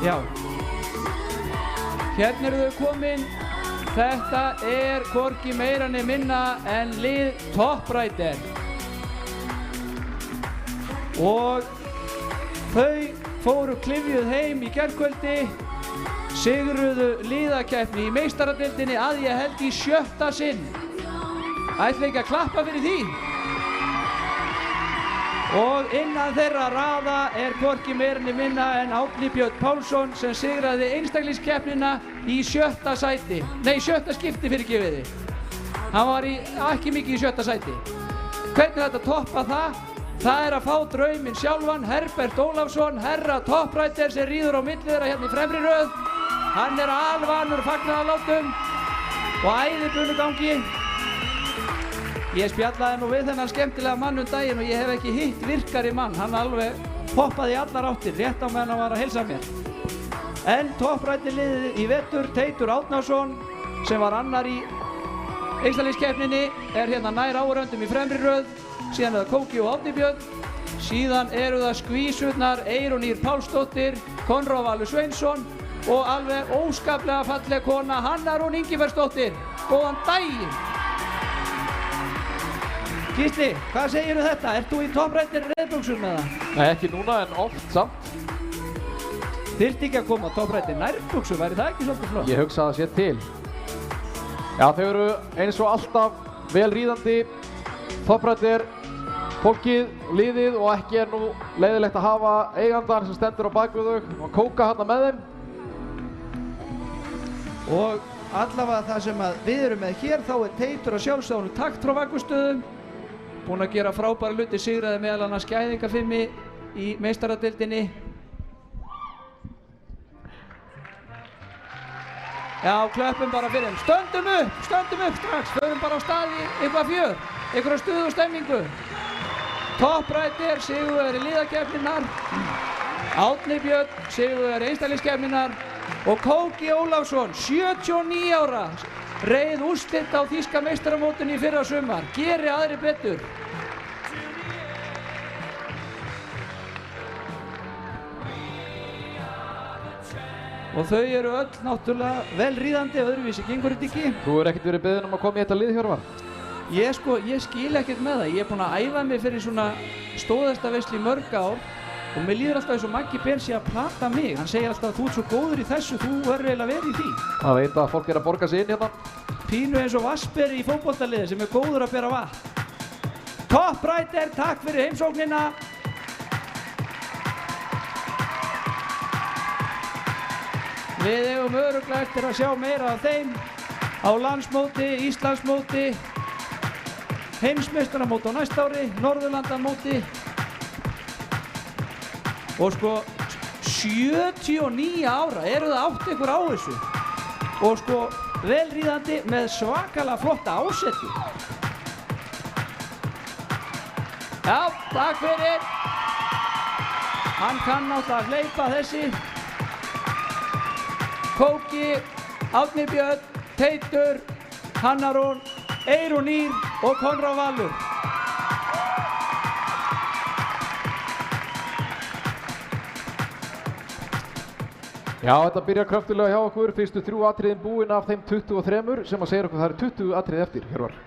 Já. Hérna eru þau komin. Þetta hvorki meira né minna en lið Top Rider. Og þau fóru klyfjuð heim í gærkvöldi, sigruðu liðakeppni í meistaradeildinni að ég held í 7. sinn. Ætla ekki að klappa fyrir því. Og innan þeirra raða hvorki meira né minna en Árni Björn Pálsson sem sigraði einstaklingskeppnina í 7. sæti. Nei, 7. skipti fyrirgefiði. Hann var ekki mikið í 7. sæti. Hvernig þetta toppa það? Það að fá drauminn sjálfan, Herbert Ólafsson, herra Top Rider sem ríður á milli þeirra hérna í fremri röð. Hann alvanur fagnaðarlátum og æðibunugangi. Ég spjallaði nú við þennan skemmtilega mann daginn og ég hef ekki hitt virkari mann. Hann alveg poppaði í allar áttir, rétt á meðan hann var að heilsa mér. En Top Rider liðið í vetur, Teitur Árnason, sem var annar í einstaklingskeppninni, hérna nær áhorfendum í fremri röð. Síðan það Kóki og Árni Björn. Síðan eru það skvísurnar Eyrún Ýr Pálsdóttir, Konráð Valur Sveinsson og alveg óskaplega falleg kona Hanna Rún Ingibergsdóttir. Góðan daginn! Gísli, hvað segirðu þetta? Ert þú í Top Rider reiðbuxum með það? Nei, ekki núna en oft samt. Þyrfti ekki að koma Top Rider nærbuxum, væri það ekki svolítið flott? Ég hugsa að það sé til. Já, þau eru eins og alltaf vel ríðandi. Top Rider, fólkið, liðið og ekki nú leiðilegt að hafa eigandan sem stendur á bakvið þau og kóka hana með þeim. Og allavega það sem við erum með hér, þá Teitur að sjálfsögðu takt frá Vagustöðum. Búinn að gera frábæra hluti, sigraði meðal annars Gæðingafimmi í meistaradeildinni. Já, klöppum bara fyrir þeim. Stöndum upp strax, förum bara á stað í eitthvað fjör, einhverja stuð og stemmingu. Top Rider, sigurvegari liðakeppninnar, Árni Björn, sigurvegari einstaklingskeppninnar og Kóki Ólafsson, 79 ára, reið úrslit á þýska meistaramótinu í fyrra sumar. Geri aðri betur. Og þau eru öll náttúrulega vel ríðandi, öðruvísi gengur þetta ekki. Þú ekkert verið beðinn að koma í þetta lið, Hjörvar? Ég skil ekkert með það. Ég búinn að æfa mig fyrir svona stóðhestaveislu í mörg ár og mér líður alltaf eins og Maggi Ben sé að plata mig. Hann segir alltaf að þú ert svo góður í þessu, þú verður eiginlega að vera í því. Það veit að fólk að borga sig inn hérna. Pínu eins og Vassberi í fótboltaliði sem góður að bera vatn. Top Rider, takk fyrir heimsóknina. Við eigum örugglega eftir að sjá meira af þeim á landsmóti, Íslandsmóti, heimsmeistaramóti á næsta ári, Norðurlandamóti. Og sko 79 ára, eru það átt ykkur á þessu? Og sko velríðandi með svakalega flotta ásettu. Já, takk fyrir. Hann kann náttúrulega að hleypa þessi. Kóki, Árni Björn, Teitur, Hanna Rún, Eyrún Ýr og Konráð Valur. Já, þetta byrjar kröftulega hjá okkur. Fyrstu 3 atriðin búin af þeim 23 sem að segja okkur það eru 20 atrið eftir, Hjörvar.